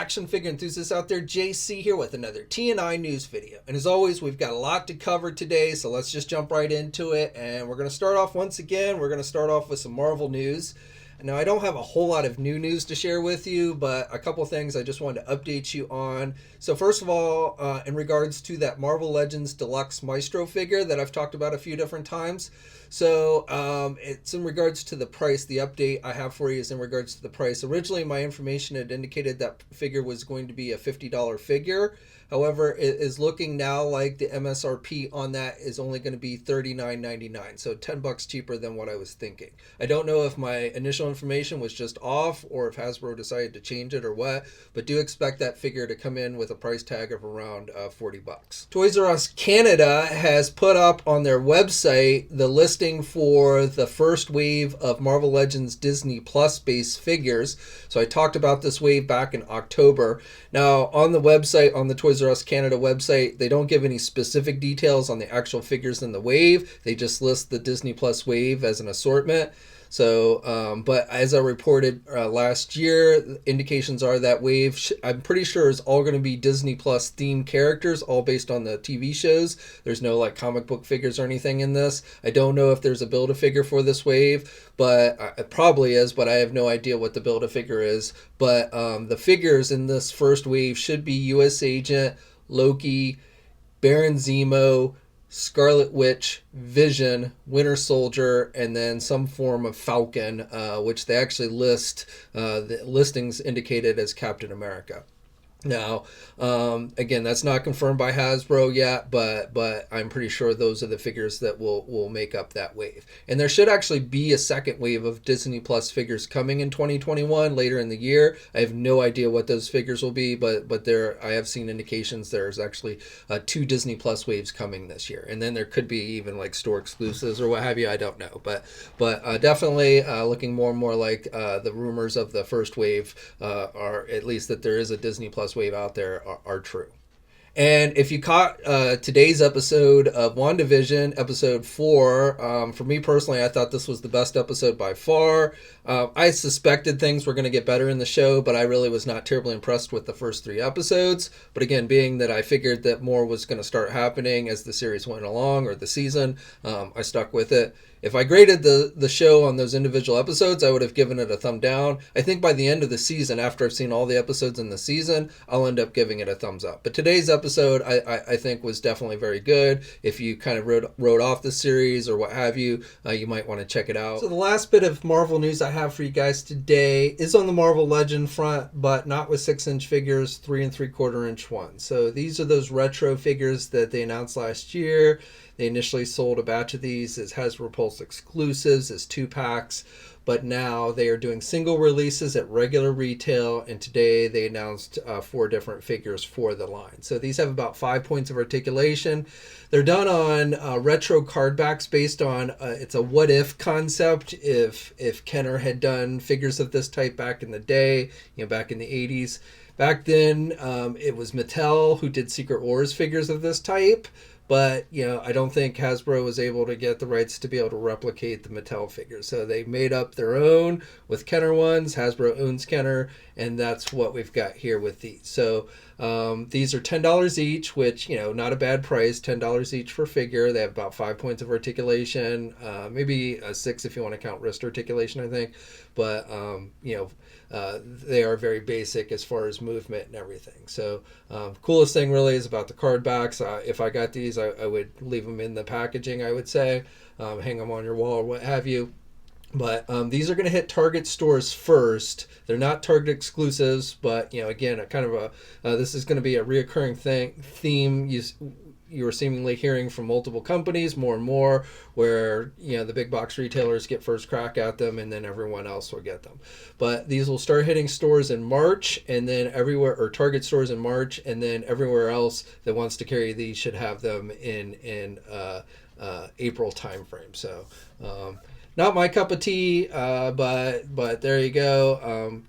action figure enthusiasts out there, JC here with another TNINews video. And as always, we've got a lot to cover today, so let's just jump right into it. And we're going to start off once again, we're going to start off with some Marvel news. Now, I don't have a whole lot of new news to share with you, but a couple things I just wanted to update you on. So first of all, in regards to that Marvel Legends Deluxe Maestro figure that I've talked about a few different times. So it's in regards to the price. The update I have for you is in regards to the price. Originally, my information had indicated that figure was going to be a $50 figure. However, it is looking now like the MSRP on that is only going to be $39.99, so $10 cheaper than what I was thinking. I don't know if my initial information was just off or if Hasbro decided to change it or what, but do expect that figure to come in with a price tag of around $40. Toys R Us Canada has put up on their website the listing for the first wave of Marvel Legends Disney Plus based figures. So I talked about this wave back in October. Now on the website, on the Toys R Us Canada website, they don't give any specific details on the actual figures in the wave. They just list the Disney Plus wave as an assortment. So, but as I reported last year, indications are that wave, I'm pretty sure, is all going to be Disney Plus themed characters, all based on the TV shows. There's no like comic book figures or anything in this. I don't know if there's a Build-A-Figure for this wave, but it probably is, but I have no idea what the Build-A-Figure is. But the figures in this first wave should be U.S. Agent, Loki, Baron Zemo, Scarlet Witch, Vision, Winter Soldier, and then some form of Falcon, which they actually list, the listings indicated as Captain America. Now, again, that's not confirmed by Hasbro yet, but I'm pretty sure those are the figures that will make up that wave. And there should actually be a second wave of Disney Plus figures coming in 2021 later in the year. I have no idea what those figures will be, but I have seen indications there's actually 2 Disney Plus waves coming this year. And then there could be even like store exclusives or what have you. I don't know, but definitely looking more and more like the rumors of the first wave are, at least that there is a Disney Plus wave out there, are true. And if you caught today's episode of WandaVision, episode 4, for me personally, I thought this was the best episode by far. I suspected things were going to get better in the show, but I really was not terribly impressed with the first 3 episodes. But again, being that I figured that more was going to start happening as the series went along, or the season, I stuck with it. If I graded the show on those individual episodes, I would have given it a thumb down. I think by the end of the season, after I've seen all the episodes in the season, I'll end up giving it a thumbs up. But today's episode, I think, was definitely very good. If you kind of wrote off the series or what have you, you might want to check it out. So the last bit of Marvel news I have for you guys today is on the Marvel Legend front, but not with 6-inch figures, 3 3/4-inch ones. So these are those retro figures that they announced last year. They initially sold a batch of these as Hasbro Pulse exclusives, as 2-packs, but now they are doing single releases at regular retail, and today they announced 4 different figures for the line. So these have about 5 points of articulation. They're done on retro card backs based on, it's a what-if concept. If Kenner had done figures of this type back in the day, back in the 80s. Back then, it was Mattel who did Secret Wars figures of this type. But, I don't think Hasbro was able to get the rights to be able to replicate the Mattel figures. So they made up their own with Kenner ones. Hasbro owns Kenner, and that's what we've got here with these. So these are $10 each, which, not a bad price, $10 each for figure. They have about 5 points of articulation, maybe 6 if you want to count wrist articulation, I think. But, they are very basic as far as movement and everything. So coolest thing really is about the card backs. If I got these, I would leave them in the packaging, I would say. Hang them on your wall or what have you. But these are going to hit Target stores first. They're not Target exclusives, but, again, this is going to be a reoccurring theme. You are seemingly hearing from multiple companies more and more where, the big box retailers get first crack at them and then everyone else will get them. But these will start hitting stores in March, and then everywhere, or Target stores in March, and then everywhere else that wants to carry these should have them in April timeframe. So, not my cup of tea, but there you go.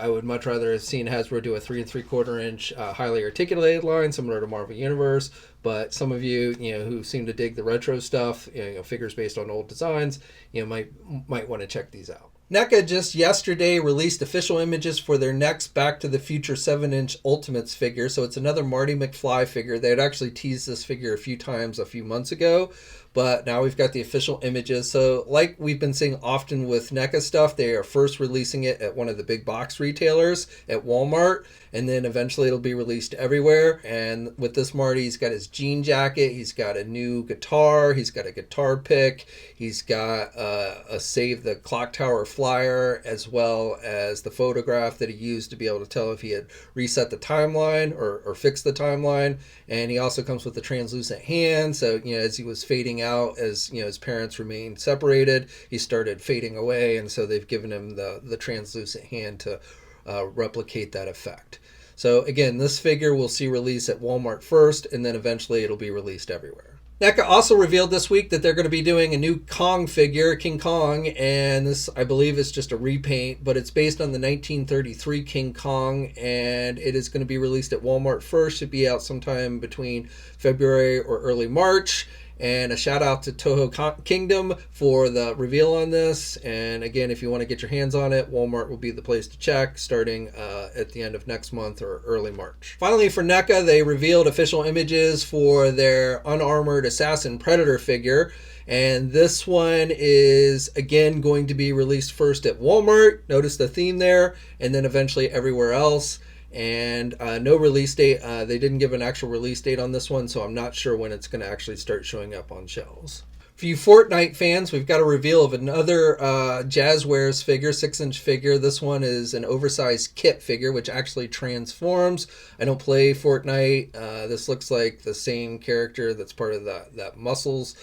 I would much rather have seen Hasbro do a 3 3/4-inch highly articulated line similar to Marvel Universe. But some of you, who seem to dig the retro stuff, figures based on old designs, might want to check these out. Neca just yesterday released official images for their next Back to the Future 7-inch Ultimates figure. So it's another Marty McFly figure. They had actually teased this figure a few times a few months ago, but now we've got the official images. So like we've been seeing often with NECA stuff, they are first releasing it at one of the big box retailers at Walmart, and then eventually it'll be released everywhere. And with this Marty, he's got his jean jacket, he's got a new guitar, he's got a guitar pick, he's got a Save the Clock Tower flyer, as well as the photograph that he used to be able to tell if he had reset the timeline or fixed the timeline. And he also comes with a translucent hand, so as he was fading out, as his parents remained separated, he started fading away, and so they've given him the translucent hand to replicate that effect. So again, this figure we'll see release at Walmart first, and then eventually it'll be released everywhere. NECA also revealed this week that they're going to be doing a new Kong figure, King Kong, and this, I believe, is just a repaint, but it's based on the 1933 King Kong, and it is going to be released at Walmart first. Should be out sometime between February or early March. And a shout out to Toho Kingdom for the reveal on this. And again, if you want to get your hands on it, Walmart will be the place to check starting at the end of next month or early March. Finally, for NECA, they revealed official images for their unarmored assassin predator figure. And this one is, again, going to be released first at Walmart. Notice the theme there. And then eventually everywhere else. And no release date. They didn't give an actual release date on this one, so I'm not sure when it's going to actually start showing up on shelves. For you Fortnite fans, we've got a reveal of another Jazzwares figure, 6-inch figure. This one is an oversized kit figure, which actually transforms. I don't play Fortnite. This looks like the same character that's part of that Muscles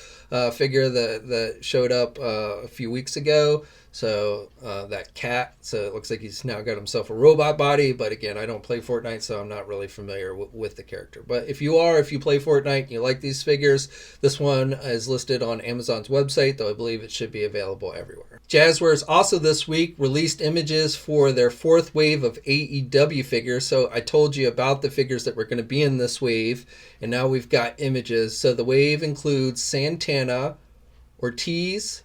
figure that showed up a few weeks ago. So that cat, so it looks like he's now got himself a robot body, but again, I don't play Fortnite, so I'm not really familiar with the character. But if you play Fortnite and you like these figures, this one is listed on Amazon's website, though I believe it should be available everywhere. Jazzwares also this week released images for their fourth wave of AEW figures. So I told you about the figures that were going to be in this wave, and now we've got images. So the wave includes Santana, Ortiz,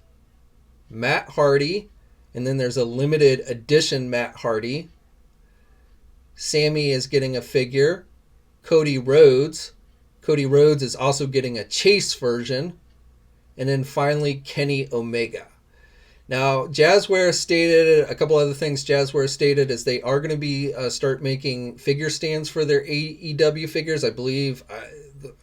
Matt Hardy, and then there's a limited edition Matt Hardy. Sammy is getting a figure. Cody Rhodes. Cody Rhodes is also getting a Chase version. And then finally, Kenny Omega. Now, Jazzwares stated, a couple other things Jazzwares stated is they are going to be start making figure stands for their AEW figures. I believe,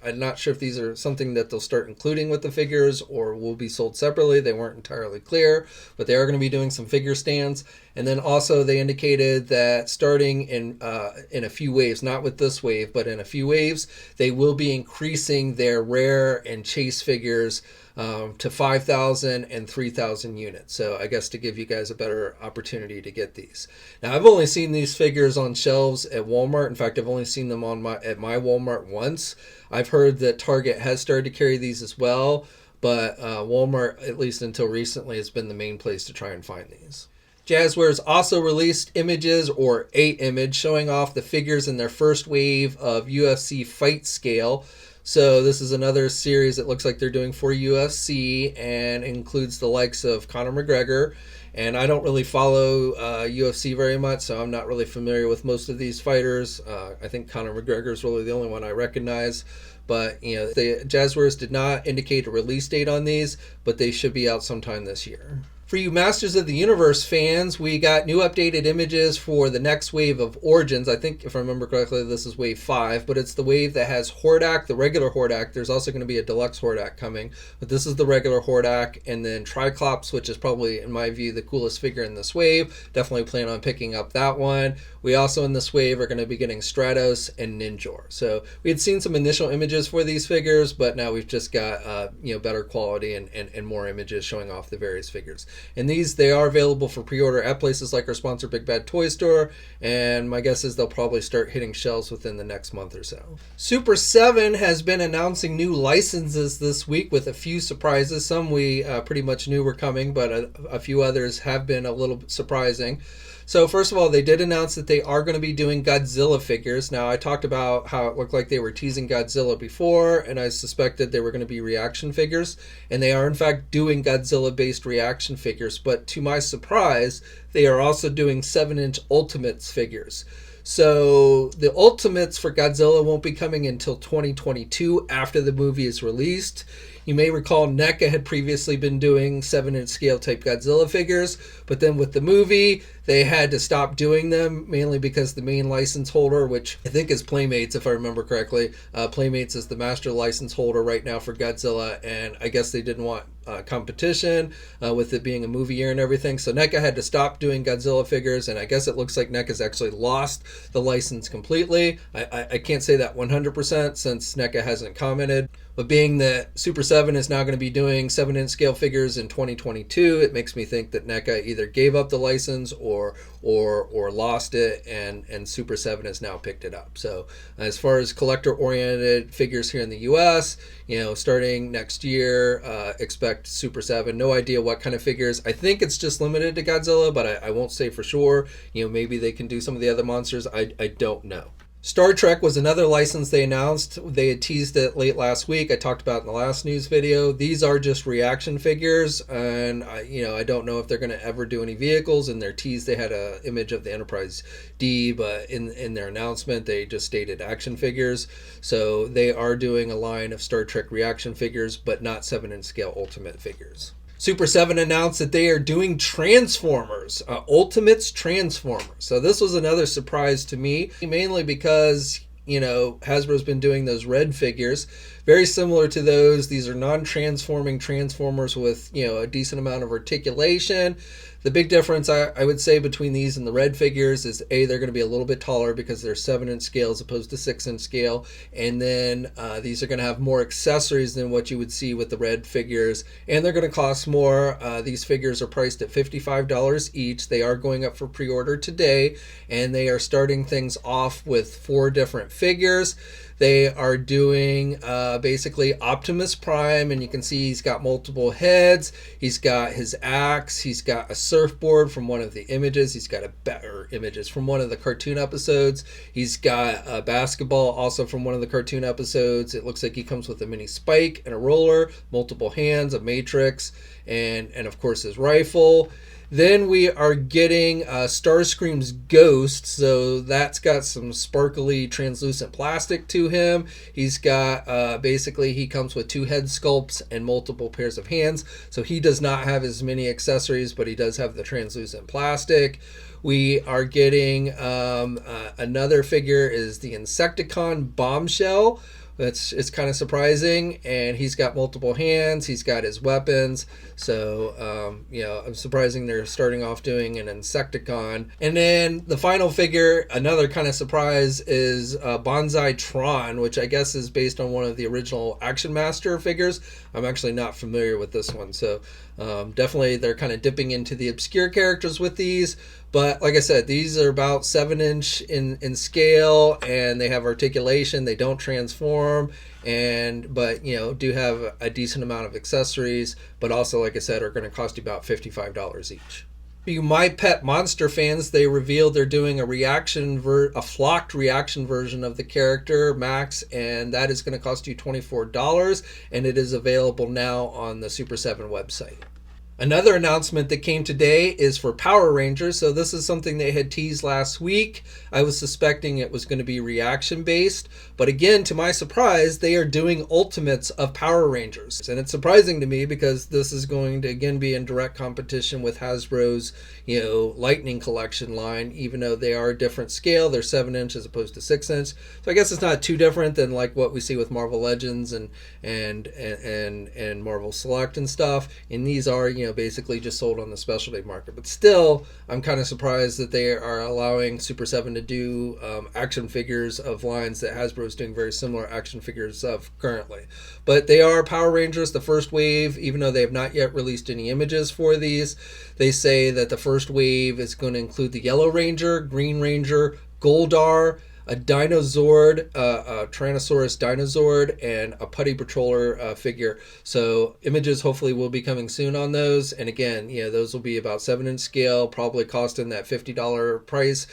I'm not sure if these are something that they'll start including with the figures or will be sold separately. They weren't entirely clear, but they are going to be doing some figure stands. And then also they indicated that starting in a few waves, not with this wave, but in a few waves, they will be increasing their rare and chase figures to 5,000 and 3,000 units. So I guess to give you guys a better opportunity to get these. Now, I've only seen these figures on shelves at Walmart. In fact, I've only seen them at my Walmart once. I've heard that Target has started to carry these as well, but Walmart, at least until recently, has been the main place to try and find these. Jazzwares also released images, or a image, showing off the figures in their first wave of UFC Fight Scale. So this is another series that looks like they're doing for UFC and includes the likes of Conor McGregor. And I don't really follow UFC very much, so I'm not really familiar with most of these fighters. I think Conor McGregor is really the only one I recognize. But the Jazzwares did not indicate a release date on these, but they should be out sometime this year. For you Masters of the Universe fans, we got new updated images for the next wave of Origins. I think, if I remember correctly, this is wave 5, but it's the wave that has Hordak, the regular Hordak. There's also going to be a deluxe Hordak coming, but this is the regular Hordak, and then Triclops, which is probably, in my view, the coolest figure in this wave. Definitely plan on picking up that one. We also, in this wave, are going to be getting Stratos and Ninjor. So we had seen some initial images for these figures, but now we've just got better quality and more images showing off the various figures. And these, they are available for pre-order at places like our sponsor Big Bad Toy Store, and my guess is they'll probably start hitting shelves within the next month or so. Super7 has been announcing new licenses this week with a few surprises. Some we pretty much knew were coming, but a few others have been a little surprising. So first of all, they did announce that they are going to be doing Godzilla figures. Now, I talked about how it looked like they were teasing Godzilla before, and I suspected they were going to be reaction figures. And they are, in fact, doing Godzilla-based reaction figures. But to my surprise, they are also doing 7-inch Ultimates figures. So the Ultimates for Godzilla won't be coming until 2022 after the movie is released. You may recall Neca had previously been doing 7-inch scale type Godzilla figures, but then with the movie, they had to stop doing them, mainly because the main license holder, which I think is Playmates, if I remember correctly. Playmates is the master license holder right now for Godzilla, and I guess they didn't want competition with it being a movie year and everything. So Neca had to stop doing Godzilla figures, and I guess it looks like Neca's actually lost the license completely. I can't say that 100% since Neca hasn't commented. But being that Super7 is now going to be doing 7-inch scale figures in 2022, it makes me think that Neca either gave up the license or lost it, and Super7 has now picked it up. So as far as collector-oriented figures here in the U.S., starting next year, expect Super7. No idea what kind of figures. I think it's just limited to Godzilla, but I won't say for sure. Maybe they can do some of the other monsters. I don't know. Star Trek was another license they announced. They had teased it late last week. I talked about it in the last news video. These are just reaction figures, and I don't know if they're going to ever do any vehicles. In their tease, they had an image of the Enterprise D, but in their announcement, they just stated action figures. So they are doing a line of Star Trek reaction figures, but not 7-inch scale Ultimate figures. Super7 announced that they are doing Transformers, Ultimates Transformers. So this was another surprise to me, mainly because, Hasbro's been doing those red figures, very similar to those. These are non-transforming Transformers with, a decent amount of articulation. The big difference, I would say, between these and the red figures is, A, they're going to be a little bit taller because they're 7-inch scale as opposed to 6-inch scale. And then these are going to have more accessories than what you would see with the red figures. And they're going to cost more. These figures are priced at $55 each. They are going up for pre-order today. And they are starting things off with 4 different figures. They are doing basically Optimus Prime, and you can see he's got multiple heads. He's got his axe. He's got a surfboard from one of the images. He's got images from one of the cartoon episodes. He's got a basketball also from one of the cartoon episodes. It looks like he comes with a mini spike and a roller, multiple hands, a matrix, and of course his rifle. Then we are getting Starscream's Ghost, so that's got some sparkly translucent plastic to him. He's got, basically he comes with 2 head sculpts and multiple pairs of hands, so he does not have as many accessories, but he does have the translucent plastic. We are getting another figure is the Insecticon Bombshell. It's kind of surprising, and he's got multiple hands. He's got his weapons. So, I'm surprising they're starting off doing an Insecticon. And then the final figure, another kind of surprise, is Bonsai Tron, which I guess is based on one of the original Action Master figures. I'm actually not familiar with this one. So, definitely they're kind of dipping into the obscure characters with these. But like I said, these are about 7-inch in scale, and they have articulation. They don't transform, but do have a decent amount of accessories. But also, like I said, are going to cost you about $55 each. You My Pet Monster fans, they revealed they're doing a flocked reaction version of the character Max, and that is going to cost you $24, and it is available now on the Super7 website. Another announcement that came today is for Power Rangers. So this is something they had teased last week. I was suspecting it was going to be reaction based, but again, to my surprise, they are doing Ultimates of Power Rangers. And it's surprising to me because this is going to again be in direct competition with Hasbro's, Lightning Collection line, even though they are a different scale. They're 7-inch as opposed to 6-inch. So I guess it's not too different than like what we see with Marvel Legends and Marvel Select and stuff. And these are, basically just sold on the specialty market. But still, I'm kind of surprised that they are allowing Super7 to do action figures of lines that Hasbro is doing very similar action figures of currently. But they are Power Rangers, the first wave, even though they have not yet released any images for these. They say that the first wave is going to include the Yellow Ranger, Green Ranger, Goldar, a Dinozord, a Tyrannosaurus Dinozord, and a Putty Patroller figure. So images hopefully will be coming soon on those. And again, those will be about 7-inch scale, probably cost in that $50 price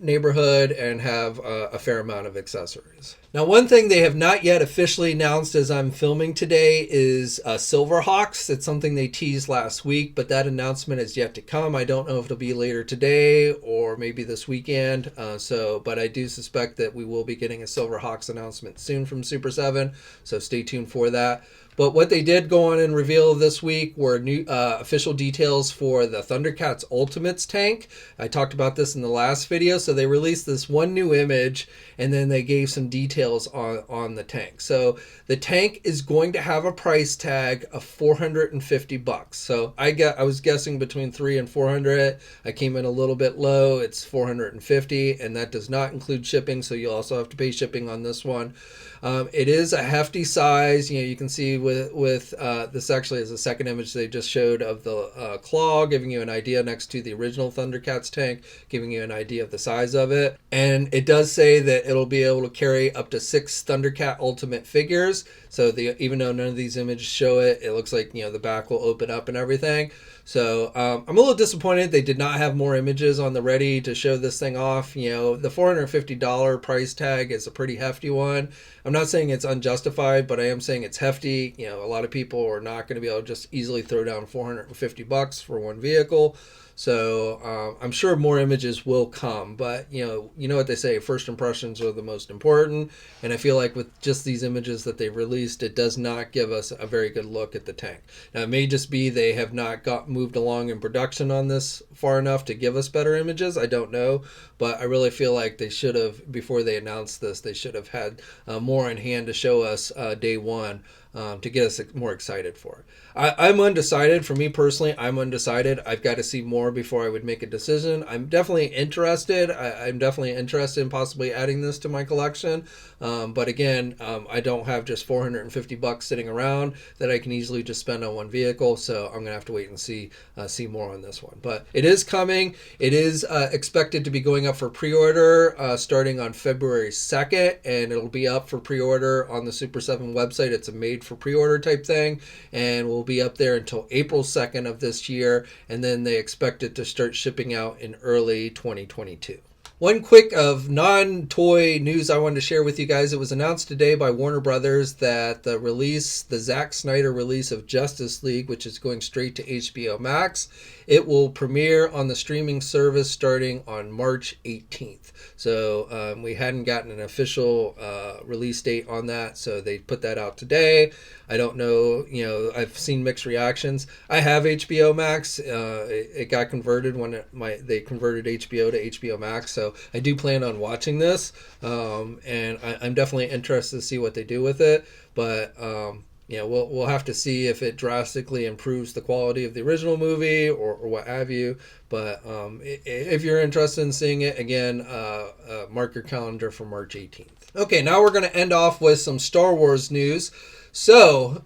neighborhood, and have a fair amount of accessories. Now, one thing they have not yet officially announced as I'm filming today is Silverhawks. It's something they teased last week, but that announcement is yet to come. I don't know if it'll be later today or maybe this weekend. But I do suspect that we will be getting a Silverhawks announcement soon from Super7, so stay tuned for that. But what they did go on and reveal this week were new official details for the Thundercats Ultimates tank. I talked about this in the last video. So they released this one new image, and then they gave some details on the tank. So the tank is going to have a price tag of $450. So I was guessing between $300 and $400. I came in a little bit low. It's $450, and that does not include shipping. So you'll also have to pay shipping on this one. It is a hefty size. You can see with this actually is a second image they just showed of the claw, giving you an idea next to the original Thundercats tank, giving you an idea of the size of it. And it does say that it'll be able to carry up to 6 Thundercat Ultimate figures. So even though none of these images show it, it looks like the back will open up and everything. So I'm a little disappointed they did not have more images on the ready to show this thing off. The $450 price tag is a pretty hefty one. I'm not saying it's unjustified, but I am saying it's hefty. A lot of people are not going to be able to just easily throw down $450 for one vehicle. So I'm sure more images will come, but you know what they say, first impressions are the most important. And I feel like with just these images that they've released, it does not give us a very good look at the tank. Now it may just be they have not moved along in production on this far enough to give us better images. I don't know, but I really feel like they should have, before they announced this, they should have had more in hand to show us day one. To get us more excited for it. I'm undecided. For me personally, I'm undecided. I've got to see more before I would make a decision. I'm definitely interested. I'm definitely interested in possibly adding this to my collection. But again, I don't have just $450 sitting around that I can easily just spend on one vehicle. So I'm going to have to wait and see more on this one. But it is coming. It is expected to be going up for pre-order starting on February 2nd. And it'll be up for pre-order on the Super7 website. It's a made for pre-order type thing, and will be up there until April 2nd of this year, and then they expect it to start shipping out in early 2022. One quick of non-toy news I wanted to share with you guys. It was announced today by Warner Brothers that the Zack Snyder release of Justice League, which is going straight to HBO Max, it will premiere on the streaming service starting on March 18th. So we hadn't gotten an official release date on that, so they put that out today. I don't know, I've seen mixed reactions. I have HBO Max. It got converted when they converted HBO to HBO Max, so I do plan on watching this, and I'm definitely interested to see what they do with it. But we'll have to see if it drastically improves the quality of the original movie or what have you. But if you're interested in seeing it, again, mark your calendar for March 18th. Okay, now we're going to end off with some Star Wars news. So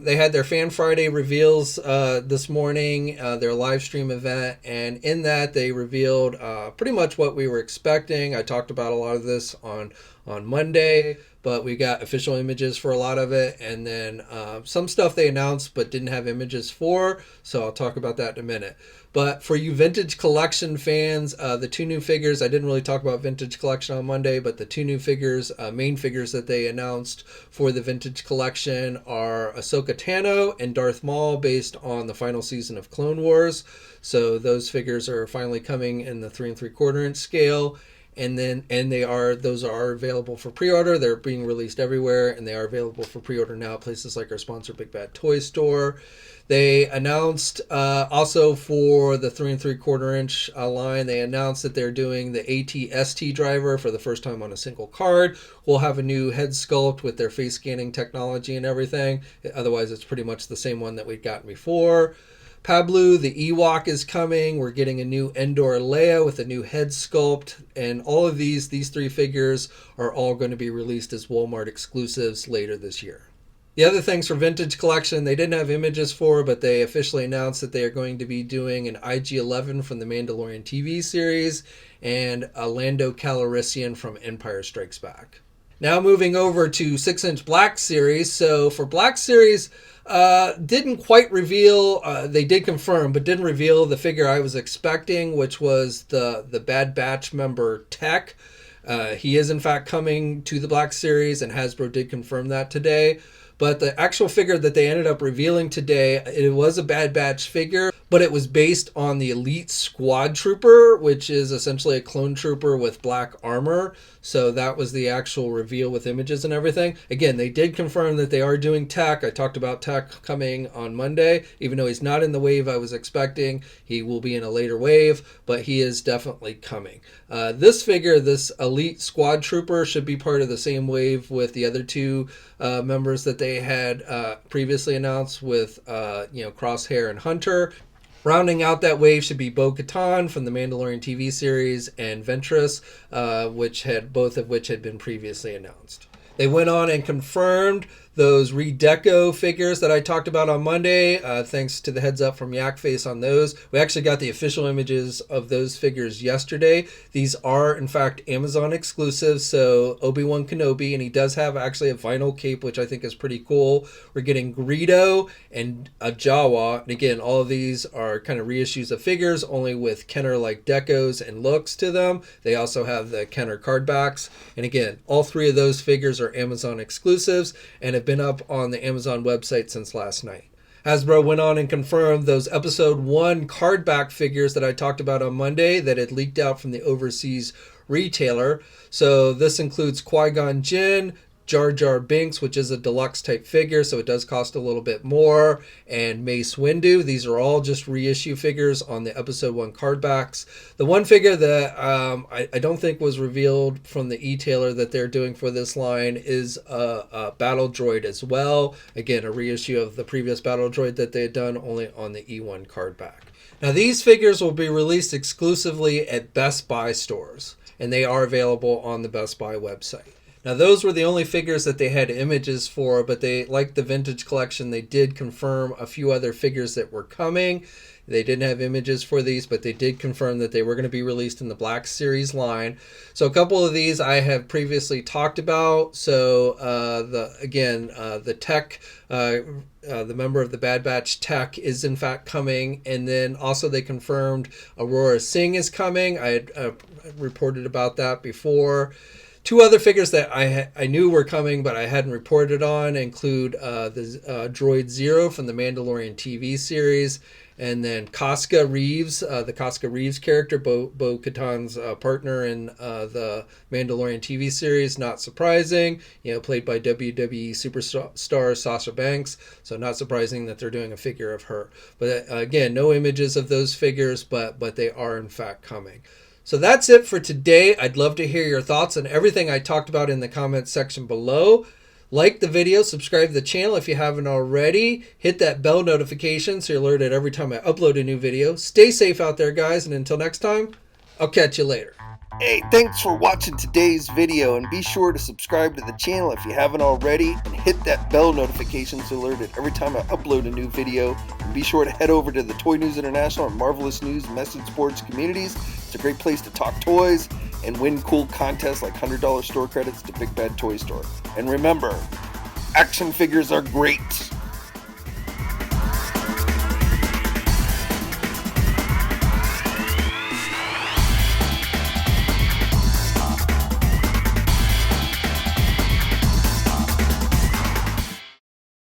they had their Fan Friday reveals this morning, their live stream event, and in that they revealed pretty much what we were expecting. I talked about a lot of this on Monday, but we got official images for a lot of it, and then some stuff they announced but didn't have images for, so I'll talk about that in a minute. But for you Vintage Collection fans, the 2 new figures, I didn't really talk about Vintage Collection on Monday, but the 2 new figures, main figures that they announced for the Vintage Collection are Ahsoka Tano and Darth Maul, based on the final season of Clone Wars. So those figures are finally coming in the 3 3/4 inch scale. And those are available for pre-order. They're being released everywhere, and they are available for pre-order now at places like our sponsor, Big Bad Toy Store. They announced also for the 3 3/4 inch line, they announced that they're doing the AT-ST driver for the first time on a single card. We'll have a new head sculpt with their face scanning technology and everything. Otherwise, it's pretty much the same one that we'd gotten before. Pablo, the Ewok, is coming. We're getting a new Endor Leia with a new head sculpt. And all of these 3 figures are all going to be released as Walmart exclusives later this year. The other things for Vintage Collection, they didn't have images for, but they officially announced that they are going to be doing an IG-11 from the Mandalorian TV series and a Lando Calrissian from Empire Strikes Back. Now moving over to 6-inch Black Series. So for Black Series, didn't quite reveal, they did confirm, but didn't reveal the figure I was expecting, which was the Bad Batch member Tech. He is in fact coming to the Black Series, and Hasbro did confirm that today. But the actual figure that they ended up revealing today, it was a Bad Batch figure, but it was based on the Elite Squad Trooper, which is essentially a clone trooper with black armor. So that was the actual reveal with images and everything. Again, they did confirm that they are doing Tech. I talked about Tech coming on Monday. Even though he's not in the wave I was expecting, he will be in a later wave, but he is definitely coming. This figure, this Elite Squad Trooper, should be part of the same wave with the other two members that they had previously announced with Crosshair and Hunter. Rounding out that wave should be Bo-Katan from the Mandalorian TV series and Ventress, both of which had been previously announced. They went on and confirmed those redeco figures that I talked about on Monday. Thanks to the heads up from Yakface on those. We actually got the official images of those figures yesterday. These are, in fact, Amazon exclusives. So Obi-Wan Kenobi, and he does have actually a vinyl cape, which I think is pretty cool. We're getting Greedo and a Jawa. And again, all of these are kind of reissues of figures, only with Kenner-like decos and looks to them. They also have the Kenner card backs. And again, all three of those figures are Amazon exclusives and have been up on the Amazon website since last night. Hasbro went on and confirmed those episode 1 card back figures that I talked about on Monday that had leaked out from the overseas retailer. So this includes Qui-Gon Jinn, Jar Jar Binks, which is a deluxe type figure, so it does cost a little bit more, and Mace Windu. These are all just reissue figures on the episode 1 card backs. The one figure that I don't think was revealed from the e-tailer that they're doing for this line is a Battle Droid as well. Again, a reissue of the previous Battle Droid that they had done, only on the E1 card back. Now these figures will be released exclusively at Best Buy stores, and they are available on the Best Buy website. Now those were the only figures that they had images for, but they, like the Vintage Collection, they did confirm a few other figures that were coming. They didn't have images for these, but they did confirm that they were going to be released in the Black Series line. So a couple of these I have previously talked about. So the Tech, the member of the Bad Batch Tech is in fact coming. And then also they confirmed Aurora Singh is coming. I had reported about that before. Two other figures that I knew were coming, but I hadn't reported on include the Droid Zero from the Mandalorian TV series, and then Casca Reeves, the Casca Reeves character, Bo-Katan's partner in the Mandalorian TV series. Not surprising, played by WWE superstar Sasha Banks. So not surprising that they're doing a figure of her. But again, no images of those figures, but they are in fact coming. So that's it for today. I'd love to hear your thoughts on everything I talked about in the comments section below. Like the video, subscribe to the channel if you haven't already. Hit that bell notification so you're alerted every time I upload a new video. Stay safe out there, guys, and until next time, I'll catch you later. Hey, thanks for watching today's video, and be sure to subscribe to the channel if you haven't already, and hit that bell notification so you're alerted every time I upload a new video. And be sure to head over to the Toy News International and Marvelous News message boards communities. It's a great place to talk toys and win cool contests like $100 store credits to Big Bad Toy Store. And remember, action figures are great.